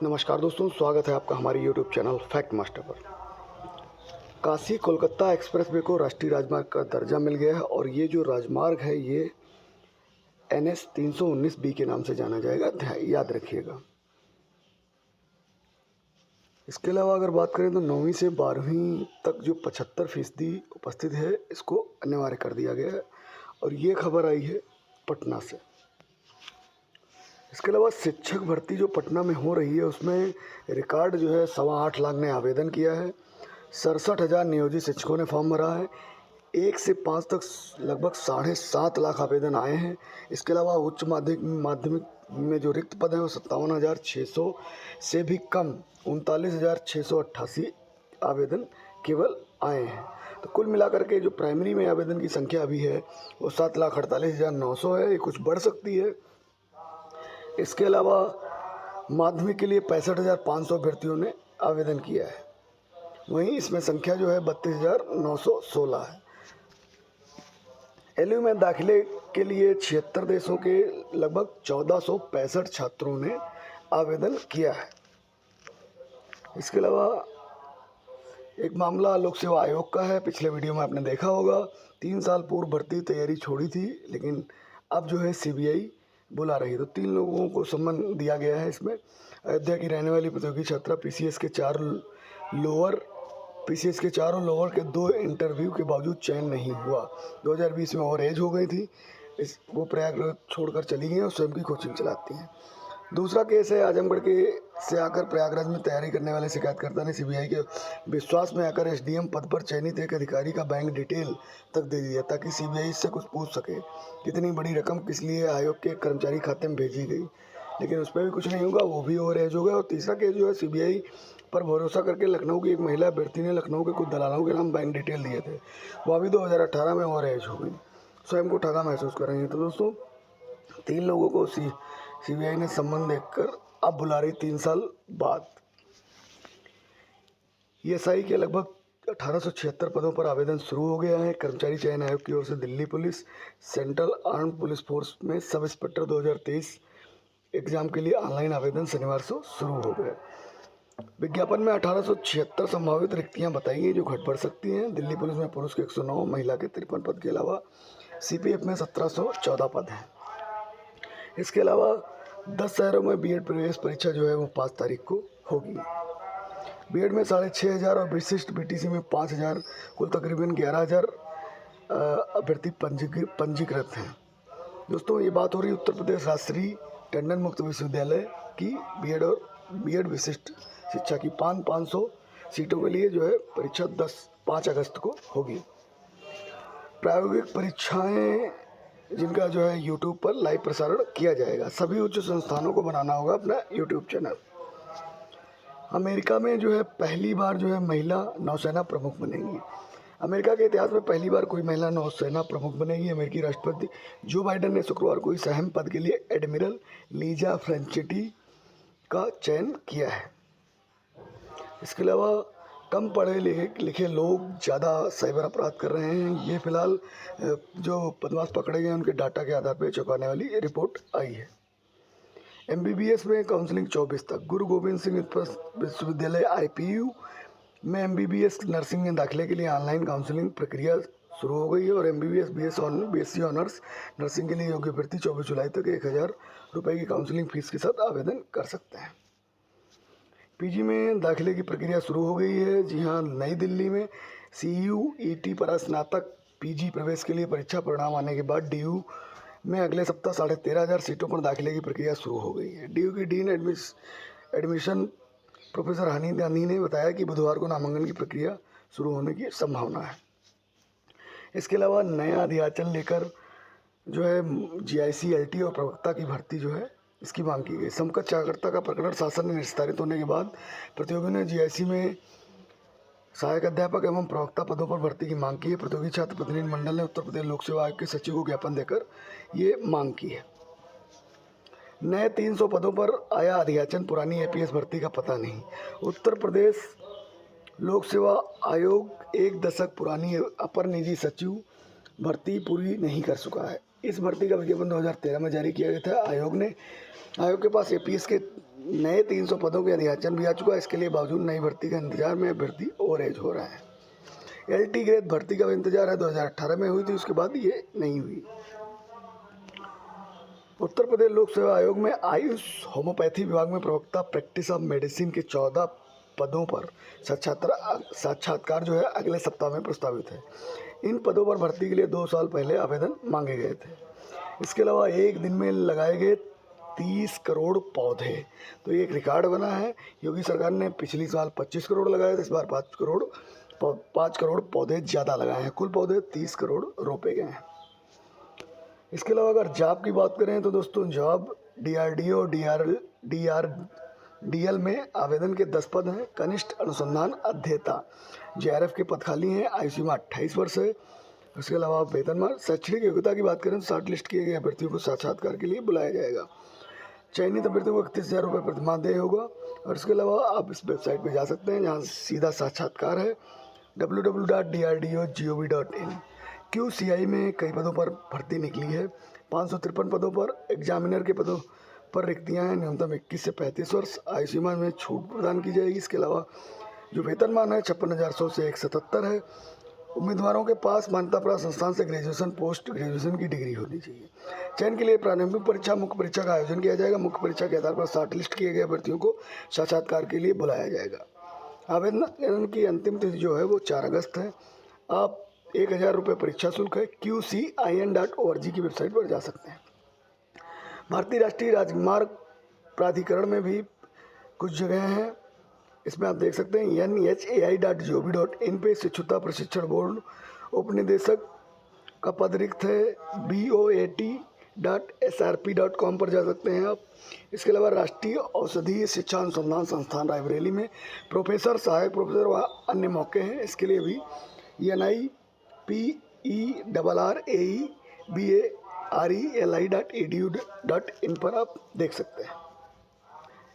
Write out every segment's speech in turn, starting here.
नमस्कार दोस्तों, स्वागत है आपका हमारे यूट्यूब चैनल फैक्ट मास्टर पर। काशी कोलकाता एक्सप्रेसवे को राष्ट्रीय राजमार्ग का दर्जा मिल गया है और ये जो राजमार्ग है ये NH 319B के नाम से जाना जाएगा, याद रखिएगा। इसके अलावा अगर बात करें तो 9वीं से 12वीं तक जो 75% उपस्थित है इसको अनिवार्य कर दिया गया है और ये खबर आई है पटना से। इसके अलावा शिक्षक भर्ती जो पटना में हो रही है उसमें रिकॉर्ड जो है 8.25 लाख ने आवेदन किया है। 67,000 नियोजित शिक्षकों ने फॉर्म भरा है। 1 से 5 तक लगभग 7.5 लाख आवेदन आए हैं। इसके अलावा उच्च माध्यमिक में जो रिक्त पद हैं वो 57,600 से भी कम 39,688 आवेदन केवल आए हैं। तो कुल मिलाकर के जो प्राइमरी में आवेदन की संख्या अभी है वो 7,48,900 है। ये कुछ बढ़ सकती है। इसके अलावा माध्यमिक के लिए 65,500 अभ्यर्थियों ने आवेदन किया है। वहीं इसमें संख्या जो है 32,916 है। LU में दाखिले के लिए 76 देशों के लगभग 1465 छात्रों ने आवेदन किया है। इसके अलावा एक मामला लोक सेवा आयोग का है। पिछले वीडियो में आपने देखा होगा, 3 साल पूर्व भर्ती तैयारी छोड़ी थी, लेकिन अब जो है CBI बुला रही है। तो 3 लोगों को सम्मन दिया गया है इसमें। अयोध्या की रहने वाली प्रतियोगी छात्रा PCS के 4 और लोअर के 2 इंटरव्यू के बावजूद चयन नहीं हुआ। 2020 में ओवर एज हो गई थी। वो प्रयागराज छोड़कर चली गई और स्वयं की कोचिंग चलाती हैं। दूसरा केस है आजमगढ़ से आकर प्रयागराज में तैयारी करने वाले शिकायतकर्ता ने CBI के विश्वास में आकर SDM पद पर चयनित एक अधिकारी का बैंक डिटेल तक दे दिया ताकि CBI इससे कुछ पूछ सके। कितनी बड़ी रकम किस लिए आयोग के कर्मचारी खाते में भेजी गई, लेकिन उस पर भी कुछ नहीं होगा, वो भी ओवर एज हो गया। और तीसरा केस जो है CBI पर भरोसा करके लखनऊ की एक महिला अभ्यर्थी ने लखनऊ के कुछ दलालों के नाम बैंक डिटेल दिए थे। वो अभी 2018 में ओवर एज हो गई, स्वयं को ठगा महसूस कर रही है। तो दोस्तों 3 लोगों को CBI ने सम्मन देकर अब बुला रही 3 साल बाद। ESI के लगभग 1876 पदों पर आवेदन शुरू हो गया है। कर्मचारी चयन आयोग की ओर से Delhi police, central arm police force में सब इंस्पेक्टर 2023 एग्जाम के लिए ऑनलाइन आवेदन शनिवार से शुरू हो गए। विज्ञापन में 1876 संभावित रिक्तियां बताई गई जो घट बढ़ सकती हैं। दिल्ली पुलिस में पुरुष के 109, महिला के 53 पद के अलावा CPF में 1714 पद हैं। इसके अलावा 10 शहरों में BEd प्रवेश परीक्षा जो है वो 5 तारीख को होगी। BEd में 6,500 और विशिष्ट BTC में 5,000, कुल तकरीबन 11,000 अभ्यर्थी पंजीकृत हैं। दोस्तों ये बात हो रही उत्तर प्रदेश राजश्री टंडन मुक्त विश्वविद्यालय की BEd विशिष्ट शिक्षा की 500 सीटों के लिए जो है परीक्षा 5 अगस्त को होगी। प्रायोगिक परीक्षाएं जिनका जो है YouTube पर लाइव प्रसारण किया जाएगा। सभी उच्च संस्थानों को बनाना होगा अपना YouTube चैनल। अमेरिका में जो है पहली बार जो है महिला नौसेना प्रमुख बनेगी। अमेरिका के इतिहास में पहली बार कोई महिला नौसेना प्रमुख बनेगी। अमेरिकी राष्ट्रपति जो बाइडेन ने शुक्रवार को इस अहम पद के लिए एडमिरल लीजा फ्रेंचिटी का चयन किया है। इसके अलावा कम पढ़े लिखे लोग ज़्यादा साइबर अपराध कर रहे हैं। ये फिलहाल जो बदमाश पकड़े गए उनके डाटा के आधार पर चौंकाने वाली रिपोर्ट आई है। MBBS में काउंसलिंग 24 तक। गुरु गोविंद सिंह विश्वविद्यालय IPU में MBBS नर्सिंग में दाखिले के लिए ऑनलाइन काउंसलिंग प्रक्रिया शुरू हो गई है और MBBS BSc ऑनर्स नर्सिंग के लिए योग्य अभ्यर्थी 24 जुलाई तक 1,000 रुपये की काउंसलिंग फीस के साथ आवेदन कर सकते हैं। PG में दाखिले की प्रक्रिया शुरू हो गई है। जी हाँ, नई दिल्ली में CUET पर स्नातक PG प्रवेश के लिए परीक्षा परिणाम आने के बाद DU में अगले सप्ताह 13,500 सीटों पर दाखिले की प्रक्रिया शुरू हो गई है। DU की dean admission professor Honey Gandhi ने बताया कि बुधवार को नामांकन की प्रक्रिया शुरू होने की संभावना है। इसके अलावा नया अधियाचन लेकर जो है GIC LT और प्रवक्ता की भर्ती जो है इसकी मांग की गई। समकक्ष जागरूकता का प्रकरण शासन में निस्तारित होने के बाद प्रतियोगियों ने GIC में सहायक अध्यापक एवं प्रवक्ता पदों पर भर्ती की मांग की है। प्रतियोगी छात्र प्रतिनिधि मंडल ने उत्तर प्रदेश लोक सेवा आयोग के सचिव को ज्ञापन देकर ये मांग की है। नए 300 पदों पर आया अधियाचन, पुरानी APS भर्ती का पता नहीं। उत्तर प्रदेश लोक सेवा आयोग 1 दशक पुरानी अपर निजी सचिव भर्ती पूरी नहीं कर चुका है। इस भर्ती का विज्ञापन 2013 में जारी किया गया था। आयोग के पास APS के नए 300 पदों के अधियाचन भी आ चुका है। इसके लिए बावजूद नई भर्ती का इंतजार में अभ्यर्थी ओवर एज हो रहा है। LT ग्रेड भर्ती का भी इंतजार है, 2018 में हुई थी, उसके बाद ये नहीं हुई। उत्तर प्रदेश लोक सेवा आयोग में आयुष होम्योपैथी विभाग में प्रवक्ता प्रैक्टिस ऑफ मेडिसिन के 14 पदों पर साक्षात्कार जो है अगले सप्ताह में प्रस्तावित है। इन पदों पर भर्ती के लिए 2 साल पहले आवेदन मांगे गए थे। इसके अलावा एक दिन में लगाए गए 30 करोड़ पौधे, तो ये एक रिकॉर्ड बना है। योगी सरकार ने पिछली साल 25 करोड़ लगाए थे, इस बार 5 करोड़ पौधे ज़्यादा लगाए हैं। कुल पौधे 30 करोड़ रोपे गए हैं। इसके अलावा अगर जॉब की बात करें तो दोस्तों जॉब DRDO DRDL में आवेदन के 10 पद हैं। कनिष्ठ अनुसंधान अध्येता JRF के पद खाली हैं। आयु सीमा 28 वर्ष है। इसके अलावा वेतनमान शैक्षणिक योग्यता की बात करें तो शॉर्ट लिस्ट किए गए अभ्यर्थियों को साक्षात्कार के लिए बुलाया जाएगा। चयनित अभ्यर्थियों को 31,000 रुपये प्रतिमाह देय होगा। और इसके अलावा आप इस वेबसाइट पर जा सकते हैं जहाँ सीधा साक्षात्कार है www.drdo.gov.in। QCI में कई पदों पर भर्ती निकली है। 553 पदों पर एग्जामिनर के पदों पर रिक्तियां हैं। न्यूनतम 21 से 35 वर्ष। आयु सीमा में छूट प्रदान की जाएगी। इसके अलावा जो वेतनमान है 56,100 से 177 है। उम्मीदवारों के पास मान्यता प्राप्त संस्थान से ग्रेजुएशन पोस्ट ग्रेजुएशन की डिग्री होनी चाहिए। चयन के लिए प्रारंभिक परीक्षा मुख्य परीक्षा का आयोजन किया जाएगा। मुख्य परीक्षा के आधार पर शॉर्ट लिस्ट किए गए अभ्यर्थियों को साक्षात्कार के लिए बुलाया जाएगा। आवेदन की अंतिम तिथि जो है वो 4 अगस्त है। आप 1,000 रुपये परीक्षा शुल्क है। QCIN.org की वेबसाइट पर जा सकते हैं। भारतीय राष्ट्रीय राजमार्ग प्राधिकरण में भी कुछ जगह हैं, इसमें आप देख सकते हैं NHAI.gov.in पे शिक्षुता प्रशिक्षण बोर्ड उपनिदेशक का पद रिक्त है। BOAT.SRP.com पर जा सकते हैं आप। इसके अलावा राष्ट्रीय औषधीय शिक्षा अनुसंधान संस्थान रायबरेली में प्रोफेसर, सहायक प्रोफेसर व अन्य मौके हैं। इसके लिए भी NIPERREBARELI.edu.in पर आप देख सकते हैं।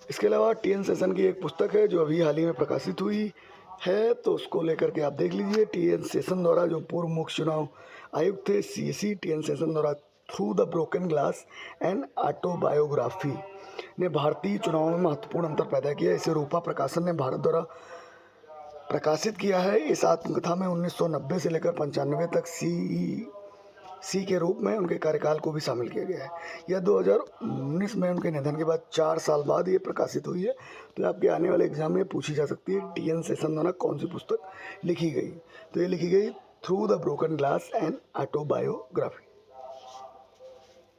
इसके अलावा TN सेशन की एक पुस्तक है जो अभी हाल ही में प्रकाशित हुई है, तो उसको लेकर के आप देख लीजिए। TN सेशन द्वारा, जो पूर्व मुख्य चुनाव आयुक्त थे CAC TN सेशन द्वारा through the broken glass and autobiography ने भारतीय चुनावों में महत्वपूर्ण अंतर पैदा किया। इसे रूपा प्रकाशन ने भारत द्वारा प्रकाशित किया है। इस आत्मकथा में 1990 से लेकर 95 तक CEC के रूप में उनके कार्यकाल को भी शामिल किया गया है। यह 2019 में उनके निधन के बाद 4 साल बाद ये प्रकाशित हुई है। तो आपके आने वाले एग्जाम में पूछी जा सकती है TN सेशन द्वारा कौन सी पुस्तक लिखी गई। तो ये लिखी गई through the broken glass and autobiography.